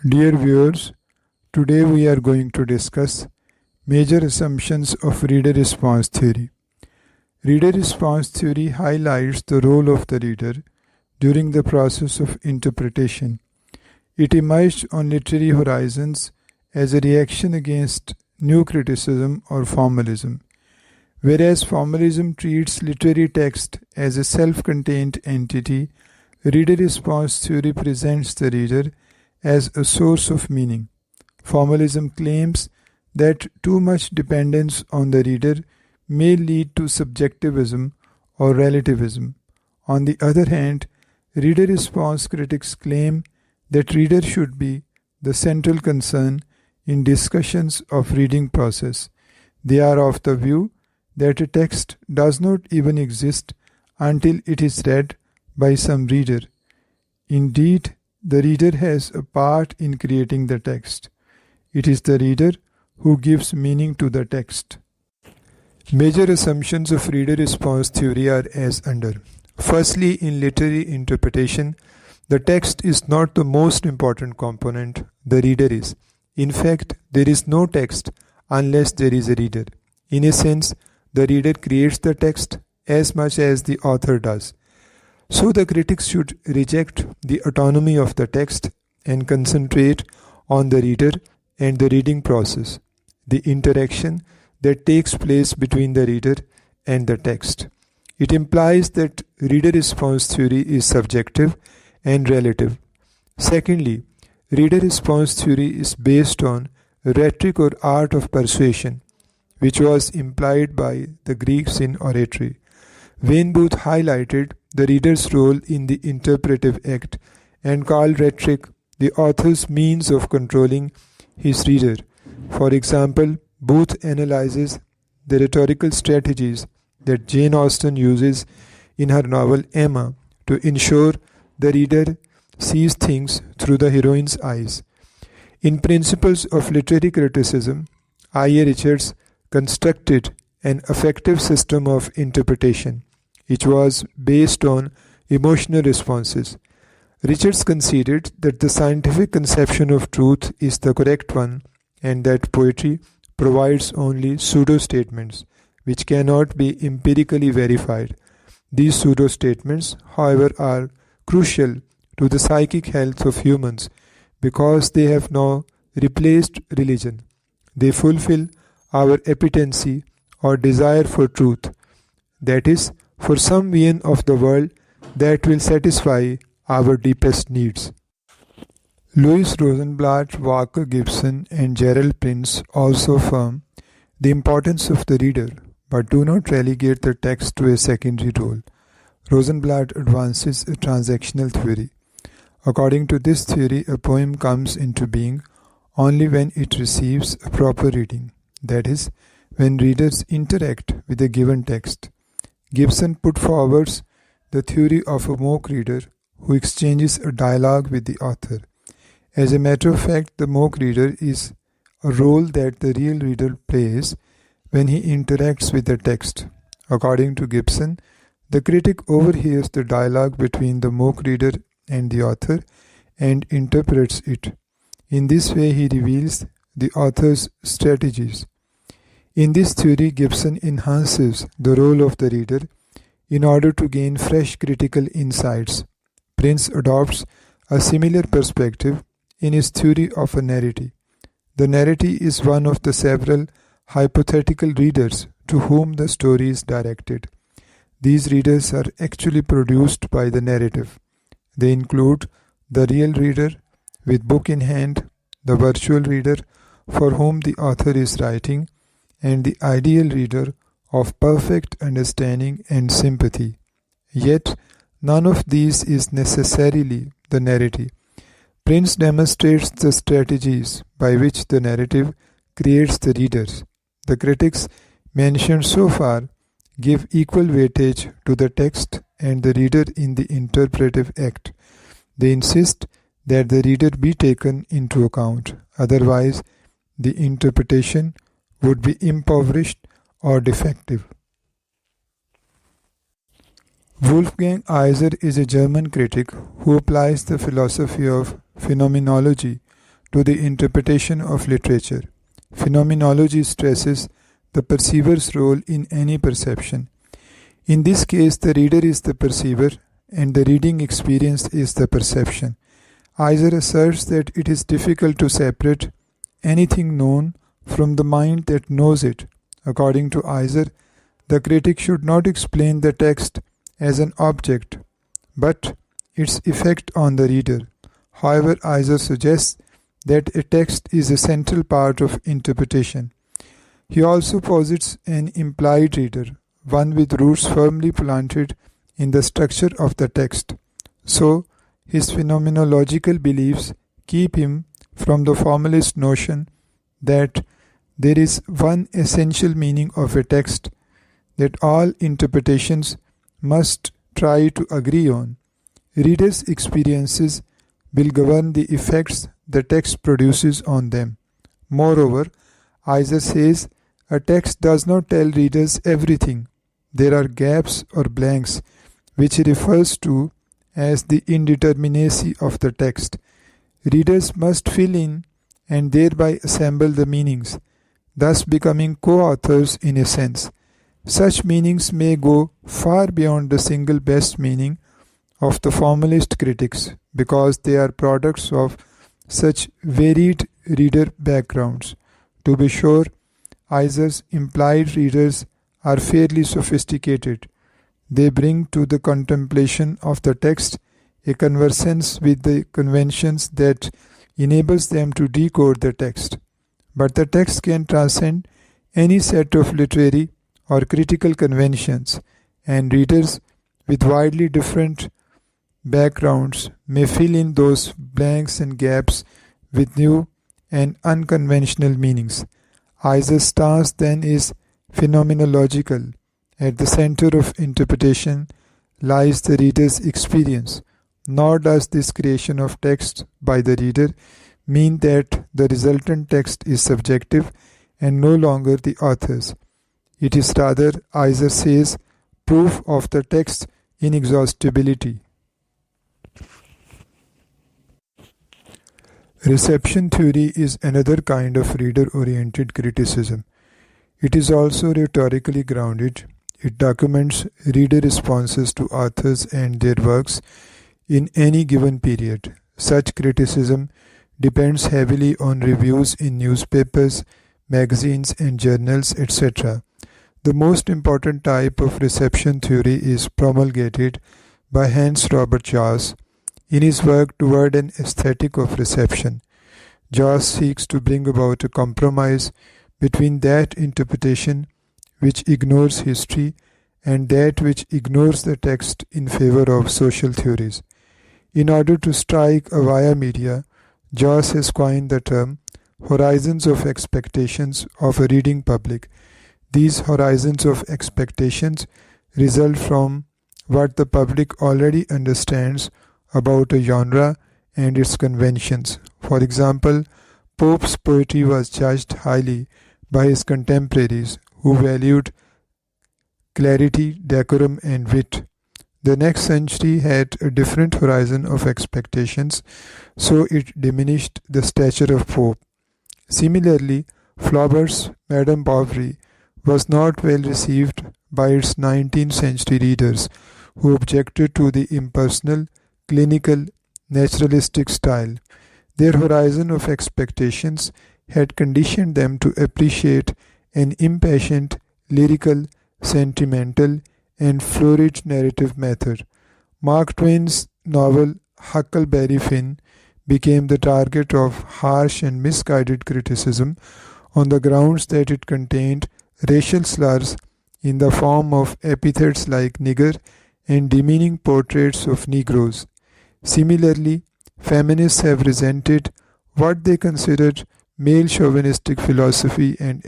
Dear viewers, today we are going to discuss major assumptions of reader response theory. Reader response theory highlights the role of the reader during the process of interpretation. It emerged on literary horizons as a reaction against new criticism or formalism. Whereas formalism treats literary text as a self contained entity, reader response theory presents the reader as a source of meaning. Formalism claims that too much dependence on the reader may lead to subjectivism or relativism. On the other hand, reader response critics claim that reader should be the central concern in discussions of reading process. They are of the view that a text does not even exist until it is read by some reader. Indeed, the reader has a part in creating the text. It is the reader who gives meaning to the text. Major assumptions of reader response theory are as under. Firstly, in literary interpretation, the text is not the most important component, the reader is. In fact, there is no text unless there is a reader. In a sense, the reader creates the text as much as the author does. So the critics should reject the autonomy of the text and concentrate on the reader and the reading process, the interaction that takes place between the reader and the text. It implies that reader response theory is subjective and relative. Secondly, reader response theory is based on rhetoric or art of persuasion, which was implied by the Greeks in oratory. Wayne Booth highlighted the reader's role in the interpretive act and called rhetoric the author's means of controlling his reader. For example, Booth analyzes the rhetorical strategies that Jane Austen uses in her novel Emma to ensure the reader sees things through the heroine's eyes. In Principles of Literary Criticism, I.A. Richards constructed an effective system of interpretation, which was based on emotional responses. Richards conceded that the scientific conception of truth is the correct one and that poetry provides only pseudo-statements which cannot be empirically verified. These pseudo-statements, however, are crucial to the psychic health of humans because they have now replaced religion. They fulfill our appetency or desire for truth, that is, for some vision of the world that will satisfy our deepest needs. Louis Rosenblatt, Walker Gibson, and Gerald Prince also affirm the importance of the reader, but do not relegate the text to a secondary role. Rosenblatt advances a transactional theory. According to this theory, a poem comes into being only when it receives a proper reading, that is, when readers interact with a given text. Gibson put forward the theory of a mock reader who exchanges a dialogue with the author. As a matter of fact, the mock reader is a role that the real reader plays when he interacts with the text. According to Gibson, the critic overhears the dialogue between the mock reader and the author and interprets it. In this way, he reveals the author's strategies. In this theory, Gibson enhances the role of the reader in order to gain fresh critical insights. Prince adopts a similar perspective in his theory of a narrative. The narrative is one of the several hypothetical readers to whom the story is directed. These readers are actually produced by the narrative. They include the real reader with book in hand, the virtual reader for whom the author is writing, and the ideal reader of perfect understanding and sympathy. Yet, none of these is necessarily the narrative. Prince demonstrates the strategies by which the narrative creates the readers. The critics mentioned so far give equal weightage to the text and the reader in the interpretive act. They insist that the reader be taken into account, otherwise, the interpretation would be impoverished or defective. Wolfgang Iser is a German critic who applies the philosophy of phenomenology to the interpretation of literature. Phenomenology stresses the perceiver's role in any perception. In this case, the reader is the perceiver and the reading experience is the perception. Iser asserts that it is difficult to separate anything known from the mind that knows it. According to Iser, the critic should not explain the text as an object, but its effect on the reader. However, Iser suggests that a text is a central part of interpretation. He also posits an implied reader, one with roots firmly planted in the structure of the text. So, his phenomenological beliefs keep him from the formalist notion that there is one essential meaning of a text that all interpretations must try to agree on. Readers' experiences will govern the effects the text produces on them. Moreover, Iser says a text does not tell readers everything. There are gaps or blanks, which he refers to as the indeterminacy of the text. Readers must fill in and thereby assemble the meanings, thus becoming co-authors in a sense. Such meanings may go far beyond the single best meaning of the formalist critics because they are products of such varied reader backgrounds. To be sure, Iser's implied readers are fairly sophisticated. They bring to the contemplation of the text a conversance with the conventions that enables them to decode the text. But the text can transcend any set of literary or critical conventions, and readers with widely different backgrounds may fill in those blanks and gaps with new and unconventional meanings. Iser's stance then is phenomenological. At the center of interpretation lies the reader's experience, nor does this creation of text by the reader mean that the resultant text is subjective and no longer the author's. It is rather, Iser says, proof of the text's inexhaustibility. Reception theory is another kind of reader-oriented criticism. It is also rhetorically grounded. It documents reader responses to authors and their works in any given period. Such criticism depends heavily on reviews in newspapers, magazines and journals, etc. The most important type of reception theory is promulgated by Hans Robert Jauss in his work Toward an Aesthetic of Reception. Jauss seeks to bring about a compromise between that interpretation which ignores history and that which ignores the text in favor of social theories. In order to strike a via media, Jauss has coined the term horizons of expectations of a reading public. These horizons of expectations result from what the public already understands about a genre and its conventions. For example, Pope's poetry was judged highly by his contemporaries, who valued clarity, decorum, and wit. The next century had a different horizon of expectations, so it diminished the stature of Pope. Similarly, Flaubert's Madame Bovary was not well received by its 19th century readers, who objected to the impersonal, clinical, naturalistic style. Their horizon of expectations had conditioned them to appreciate an impassioned, lyrical, sentimental, and florid narrative method. Mark Twain's novel Huckleberry Finn became the target of harsh and misguided criticism on the grounds that it contained racial slurs in the form of epithets like nigger and demeaning portraits of Negroes. Similarly, feminists have resented what they considered male chauvinistic philosophy and